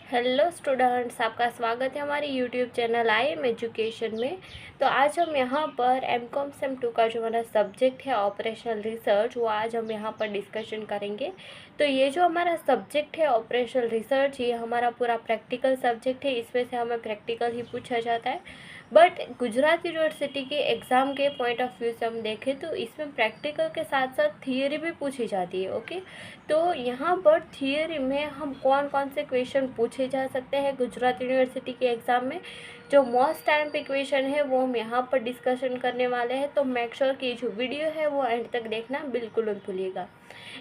Hello students, आपका स्वागत है हमारे YouTube channel I am education में। तो आज हम यहाँ पर एम.कॉम सेम 2 का जो हमारा सब्जेक्ट है ऑपरेशनल रिसर्च, वो आज हम यहाँ पर डिस्कशन करेंगे। तो ये जो हमारा सब्जेक्ट है ऑपरेशनल रिसर्च, ये हमारा पूरा प्रैक्टिकल सब्जेक्ट है। इसमें से हमें प्रैक्टिकल ही पूछा जाता है। बट गुजरात यूनिवर्सिटी के एग्ज़ाम के पॉइंट ऑफ व्यू से हम देखें तो इसमें प्रैक्टिकल के साथ साथ थियरी भी पूछी जाती है। ओके, तो यहाँ पर थियरी में हम कौन कौन से क्वेश्चन पूछे जा सकते हैं गुजरात यूनिवर्सिटी के एग्ज़ाम में, जो मोस्ट टाइम पे क्वेश्चन है वो हम यहाँ पर डिस्कशन करने वाले हैं। तो मेक श्योर कि जो वीडियो है वो एंड तक देखना बिल्कुल मत भूलिएगा।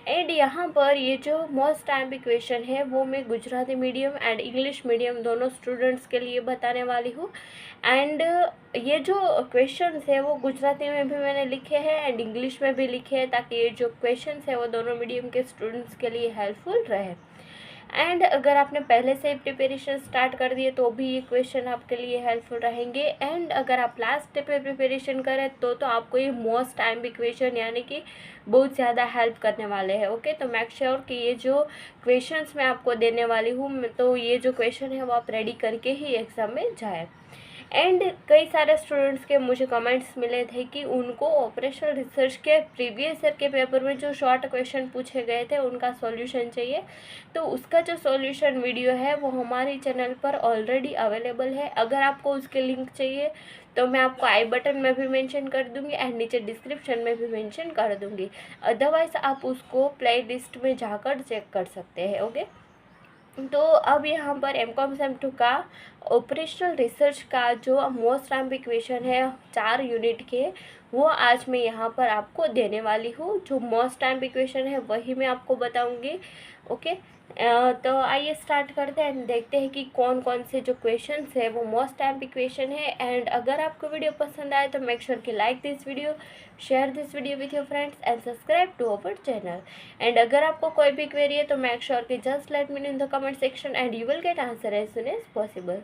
एंड यहाँ पर ये जो मोस्ट टाइम पे क्वेश्चन है वो मैं Gujarati medium and English medium दोनों स्टूडेंट्स के लिए बताने वाली हूँ। एंड ये जो क्वेश्चंस है वो गुजराती में भी मैंने लिखे हैं एंड इंग्लिश में भी लिखे हैं, ताकि ये जो क्वेश्चंस है वो दोनों मीडियम के स्टूडेंट्स के लिए हेल्पफुल रहे। एंड अगर आपने पहले से प्रिपरेशन स्टार्ट कर दिए तो भी ये क्वेश्चन आपके लिए हेल्पफुल रहेंगे। एंड अगर आप लास्ट पे प्रिपरेशन करें तो आपको ये मोस्ट टाइम भी क्वेश्चन यानी कि बहुत ज़्यादा हेल्प करने वाले हैं। ओके, तो मेक श्योर कि ये जो क्वेश्चंस मैं आपको देने वाली हूँ, तो ये जो क्वेश्चन है वो आप रेडी करके ही एग्ज़ाम में जाए। एंड कई सारे स्टूडेंट्स के मुझे कमेंट्स मिले थे कि उनको ऑपरेशनल रिसर्च के प्रीवियस ईयर के पेपर में जो शॉर्ट क्वेश्चन पूछे गए थे उनका सॉल्यूशन चाहिए। तो उसका जो सॉल्यूशन वीडियो है वो हमारे चैनल पर ऑलरेडी अवेलेबल है। अगर आपको उसके लिंक चाहिए तो मैं आपको आई बटन में भी मेंशन कर दूंगी एंड नीचे डिस्क्रिप्शन में भी मेंशन कर दूंगी। अदरवाइज़ आप उसको प्ले लिस्ट में जाकर चेक कर सकते हैं। ओके, तो अब यहाँ पर एम.कॉम सेम 2 का ऑपरेशनल रिसर्च का जो मोस्ट टाइम क्वेश्चन है 4 यूनिट के, वो आज मैं यहाँ पर आपको देने वाली हूँ। जो मोस्ट टाइम क्वेश्चन है वही मैं आपको बताऊँगी। ओके, तो आइए स्टार्ट करते हैं एंड देखते हैं कि कौन कौन से जो क्वेश्चंस है वो मोस्ट टाइम क्वेश्चन है। एंड अगर आपको वीडियो पसंद आए तो मेक श्योर कि like this video, share this video with your friends and subscribe to our channel. And अगर आपको कोई भी क्वेरी है तो मेक श्योर कि just let me know in the comment section and you will get answer as soon as possible.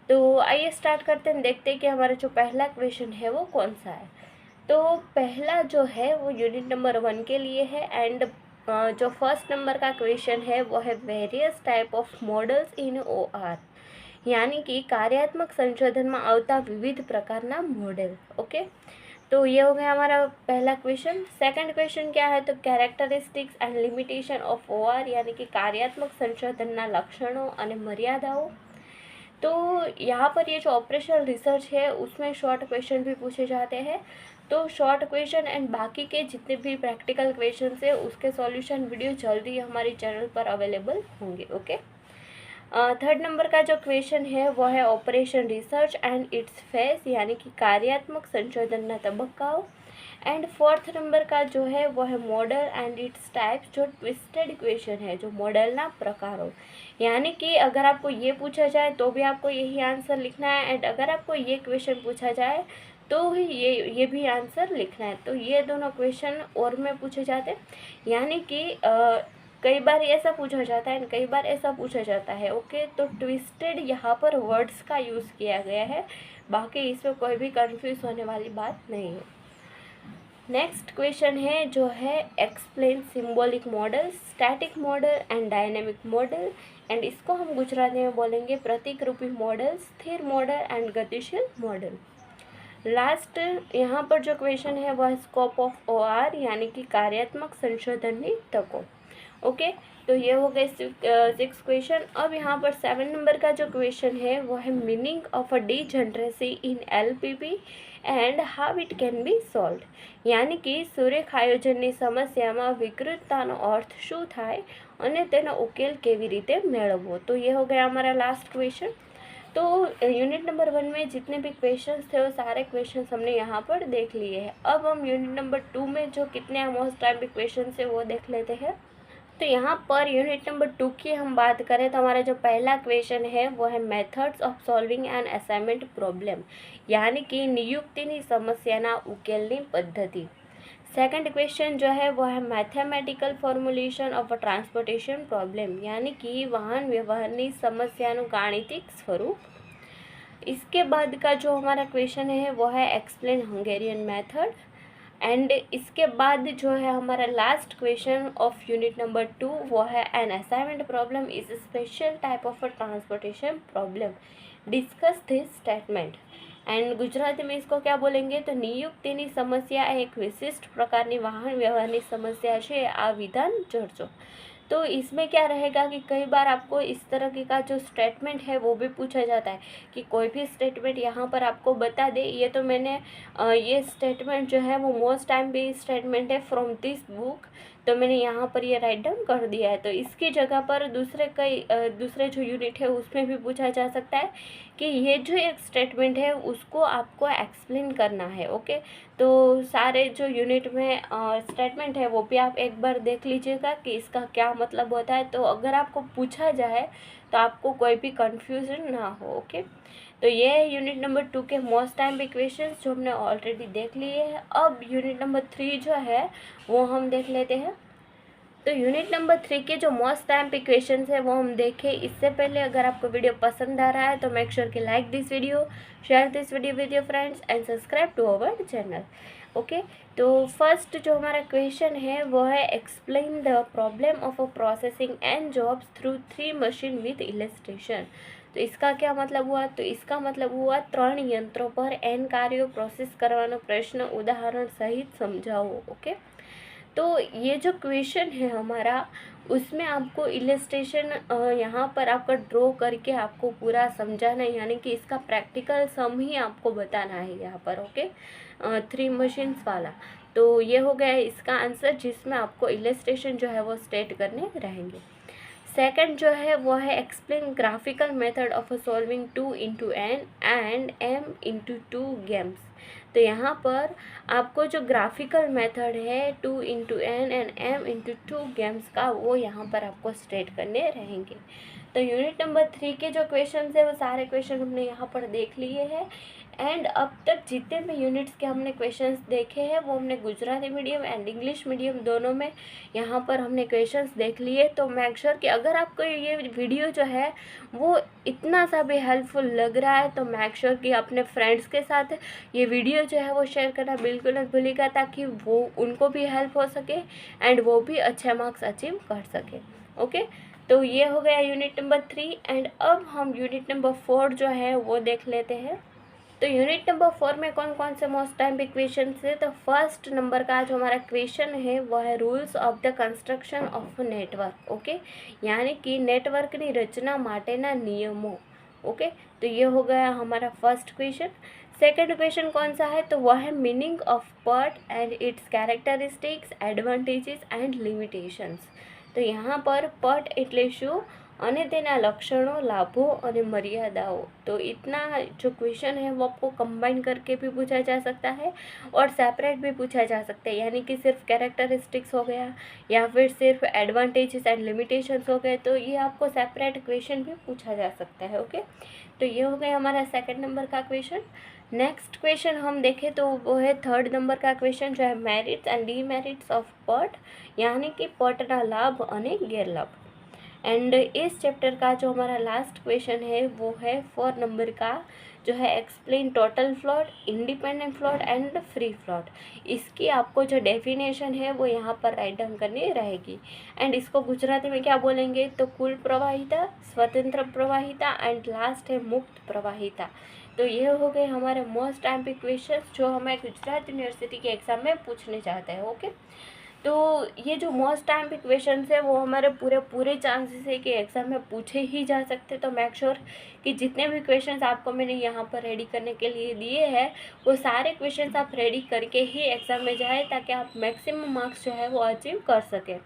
तो आइए start करते हैं, देखते हैं कि हमारा जो पहला क्वेश्चन है वो कौन सा है। तो पहला जो है वो यूनिट नंबर 1 के लिए है। एंड जो फर्स्ट नंबर का क्वेश्चन है वो है various type of models in OR, यानी कि कार्यात्मक संशोधन में आवता विविध प्रकारना मॉडल। ओके, तो ये हो गया हमारा पहला क्वेश्चन। सेकंड क्वेश्चन क्या है, तो characteristics and limitation of OR, यानी कि कार्यात्मक संशोधनना लक्षणों और मर्यादाओं। तो यहाँ पर ये जो ऑपरेशनल रिसर्च है उसमें शॉर्ट क्वेश्चन भी पूछे जाते हैं। तो शॉर्ट क्वेश्चन एंड बाकी के जितने भी प्रैक्टिकल क्वेश्चन है उसके सॉल्यूशन वीडियो जल्दी हमारे चैनल पर अवेलेबल होंगे। ओके, थर्ड नंबर का जो क्वेश्चन है वो है operation research and its face, यानी कि कार्यात्मक संशोधन तबक्काओं। एंड फोर्थ नंबर का जो है वो है मॉडल एंड इट्स टाइप्स, जो ट्विस्टेड क्वेश्चन है, जो मॉडल ना प्रकारों। यानी कि अगर आपको ये पूछा जाए तो भी आपको यही आंसर लिखना है एंड अगर आपको ये क्वेश्चन पूछा जाए तो ही ये भी आंसर लिखना है। तो ये दोनों क्वेश्चन और में पूछे जाते हैं, यानी कि कई बार ऐसा पूछा जाता है कई बार ऐसा पूछा जाता है। ओके, तो ट्विस्टेड यहाँ पर वर्ड्स का यूज़ किया गया है, बाकी इसमें कोई भी कंफ्यूज होने वाली बात नहीं है। नेक्स्ट क्वेश्चन है जो है explain symbolic model, static model and dynamic model. And इसको हम गुजराती में बोलेंगे प्रतीक रूपी मॉडल, स्थिर मॉडल एंड गतिशील मॉडल। लास्ट यहाँ पर जो क्वेश्चन है वह स्कोप ऑफ OR, यानी कि कार्यात्मक संशोधन की तकों। ओके, तो ये हो गए 6 क्वेश्चन। अब यहाँ पर 7 नंबर का जो क्वेश्चन है वो है meaning of a degeneracy in LPP and how it can be solve, यानी कि सुरेख आयोजनની સમસ્યામાં વિકૃતતાનો અર્થ શું થાય અને તેનો ઉકેલ કેવી રીતે મેળવવો। तो ये हो गया हमारा लास्ट क्वेश्चन। तो यूनिट नंबर 1 में जितने भी क्वेश्चंस थे वो सारे क्वेश्चंस हमने यहाँ पर देख लिए हैं। अब हम यूनिट नंबर 2 में जो कितने मोस्ट टाइम पे क्वेश्चंस है वो देख लेते हैं। तो यहाँ पर यूनिट नंबर 2 की हम बात करें तो हमारा जो पहला क्वेश्चन है वो है methods of solving an assignment problem, यानी कि नियुक्तिनी समस्याना उकेलनी पद्धति। सेकंड क्वेश्चन जो है वो है mathematical formulation of a transportation problem, यानी कि वाहन व्यवहारनी समस्याનું गाणितिक स्वरूप। इसके बाद का जो हमारा क्वेश्चन है वो है एक्सप्लेन हंगेरियन मेथड। एंड इसके बाद जो है हमारा last question of unit number 2 वो है an assignment problem is special type of a transportation problem, discuss this statement. And Gujarati में इसको क्या बोलेंगे तो નિયુક્તિની સમસ્યા એક વિશિષ્ટ પ્રકારની વાહન વ્યવહારની સમસ્યા છે, આ વિધાન જોડજો। तो इसमें क्या रहेगा कि कई बार आपको इस तरह का जो स्टेटमेंट है वो भी पूछा जाता है कि कोई भी स्टेटमेंट यहाँ पर आपको बता दे। ये तो मैंने ये स्टेटमेंट जो है वो मोस्ट टाइम भी स्टेटमेंट है फ्रॉम दिस बुक, तो मैंने यहाँ पर ये राइट डाउन कर दिया है। तो इसकी जगह पर दूसरे जो यूनिट है उसमें भी पूछा जा सकता है कि ये जो एक स्टेटमेंट है उसको आपको एक्सप्लेन करना है। ओके, तो सारे जो यूनिट में स्टेटमेंट है वो भी आप एक बार देख लीजिएगा कि इसका क्या मतलब होता है, तो अगर आपको पूछा जाए तो आपको कोई भी कन्फ्यूज़न ना हो। ओके, तो ये है यूनिट नंबर 2 के मोस्ट टाइम इक्वेशंस जो हमने ऑलरेडी देख लिए हैं। अब यूनिट नंबर 3 जो है वो हम देख लेते हैं। तो यूनिट नंबर 3 के जो मोस्ट टाइम इक्वेशंस है वो हम देखें। इससे पहले अगर आपको वीडियो पसंद आ रहा है तो मेक श्योर कि like this video, share this video with your friends and subscribe to our channel. Okay, तो फर्स्ट जो हमारा क्वेश्चन है वो है explain the problem of a processing n jobs through 3 machine with illustration. तो इसका क्या मतलब हुआ, तो इसका मतलब हुआ 3 यंत्रों पर एन कार्यों प्रोसेस करवानो प्रश्न उदाहरण सहित समझाओ। ओके, तो ये जो क्वेश्चन है हमारा उसमें आपको इलस्ट्रेशन यहाँ पर आपका ड्रॉ करके आपको पूरा समझाना है, यानी कि इसका प्रैक्टिकल सम ही आपको बताना है यहाँ पर। ओके, 3 मशीन्स वाला। तो ये हो गया इसका आंसर जिसमें आपको इलस्ट्रेशन जो है वो स्टेट करने रहेंगे। सेकंड जो है वो है explain graphical method of solving 2 into n and m into 2 games. तो यहाँ पर आपको जो ग्राफिकल मेथड है 2 into n and m into 2 games का वो यहाँ पर आपको स्टेट करने रहेंगे। तो यूनिट नंबर 3 के जो क्वेश्चन है वो सारे क्वेश्चन हमने यहाँ पर देख लिए हैं। एंड अब तक जितने भी यूनिट्स के हमने क्वेश्चंस देखे हैं वो हमने Gujarati medium and English medium दोनों में यहाँ पर हमने क्वेश्चंस देख लिए। तो मेक श्योर कि अगर आपको ये वीडियो जो है वो इतना सा भी हेल्पफुल लग रहा है तो मेक श्योर कि अपने फ्रेंड्स के साथ ये वीडियो जो है वो शेयर करना बिल्कुल मत भूलिएगा, ताकि वो उनको भी हेल्प हो सके एंड वो भी अच्छे मार्क्स अचीव कर सके। ओके, तो ये हो गया यूनिट नंबर 3। एंड अब हम यूनिट नंबर 4 जो है वो देख लेते हैं। तो यूनिट नंबर 4 में कौन कौन से मोस्ट टाइम इक्वेशन है, तो फर्स्ट नंबर का जो हमारा क्वेश्चन है वो है rules of the construction of network. Okay, यानी कि नेटवर्क की रचना माटेना नियमों। ओके, तो ये हो गया हमारा फर्स्ट क्वेश्चन। सेकंड क्वेश्चन कौन सा है, तो वह है मीनिंग ऑफ पट and it's characteristics advantages and limitations. तो यहाँ पर पट એટલે શું અને તેના લક્ષણો, લાભો અને મર્યાદાઓ। तो इतना जो क्वेश्चन है वो आपको कंबाइन करके भी पूछा जा सकता है और सेपरेट भी पूछा जा सकता है, यानी कि सिर्फ कैरेक्टरिस्टिक्स हो गया या फिर सिर्फ एडवांटेजेस एंड लिमिटेशंस हो गए, तो ये आपको सेपरेट क्वेश्चन भी पूछा जा सकता है। ओके, तो ये हो गया हमारा सेकंड नंबर का क्वेश्चन। नेक्स्ट क्वेश्चन हम देखें तो वो है थर्ड नंबर का क्वेश्चन जो है मेरिट्स एंड डीमेरिट्स ऑफ पट, यानी कि पटना लाभ और गैरलाभ। एंड इस चैप्टर का जो हमारा लास्ट क्वेश्चन है वो है 4 नंबर का जो है explain total float, independent float and free float. इसकी आपको जो डेफिनेशन है वो यहाँ पर राइट डाउन करनी रहेगी। एंड इसको गुजराती में क्या बोलेंगे, तो कुल प्रवाहिता, स्वतंत्र प्रवाहिता एंड लास्ट है मुक्त प्रवाहिता। तो ये हो गए हमारे मोस्ट टाइम क्वेश्चन जो हमें गुजरात यूनिवर्सिटी के एग्ज़ाम में पूछने चाहते हैं। ओके, तो ये जो मोस्ट टाइम क्वेश्चन है वो हमारे पूरे चांसेस है कि एग्ज़ाम में पूछे ही जा सकते। तो मेक श्योर कि जितने भी क्वेश्चंस आपको मैंने यहाँ पर रेडी करने के लिए दिए हैं वो सारे क्वेश्चंस आप रेडी करके ही एग्ज़ाम में जाए, ताकि आप मैक्सिमम मार्क्स जो है वो अचीव कर सकें।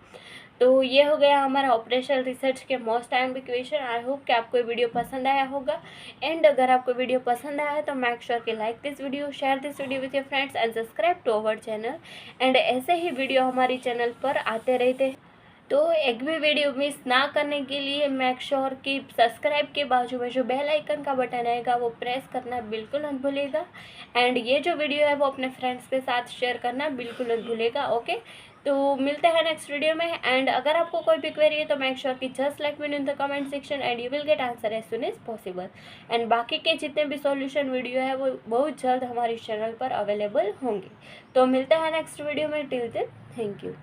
तो ये हो गया हमारा ऑपरेशनल रिसर्च के most time question. I hope कि आपको वीडियो पसंद आया होगा। एंड अगर आपको वीडियो पसंद आया है तो मेक श्योर कि like this video, share this video with your friends and subscribe to our channel. And ऐसे ही वीडियो हमारी चैनल पर आते रहते हैं, तो एक भी वीडियो मिस ना करने के लिए मेक श्योर कि सब्सक्राइब के बाजू में जो बेल आइकन का बटन आएगा वो प्रेस करना बिल्कुल मत भूलिएगा। एंड ये जो वीडियो है वो अपने फ्रेंड्स के साथ शेयर करना बिल्कुल मत भूलिएगा। ओके, तो मिलते हैं नेक्स्ट वीडियो में। एंड अगर आपको कोई भी क्वेरी है तो मेक श्योर कि just let me know in the comment section and you will get answer as soon as possible. And बाकी के जितने भी सॉल्यूशन वीडियो है वो बहुत जल्द हमारे चैनल पर अवेलेबल होंगे। तो मिलते हैं नेक्स्ट वीडियो में। Till then thank you.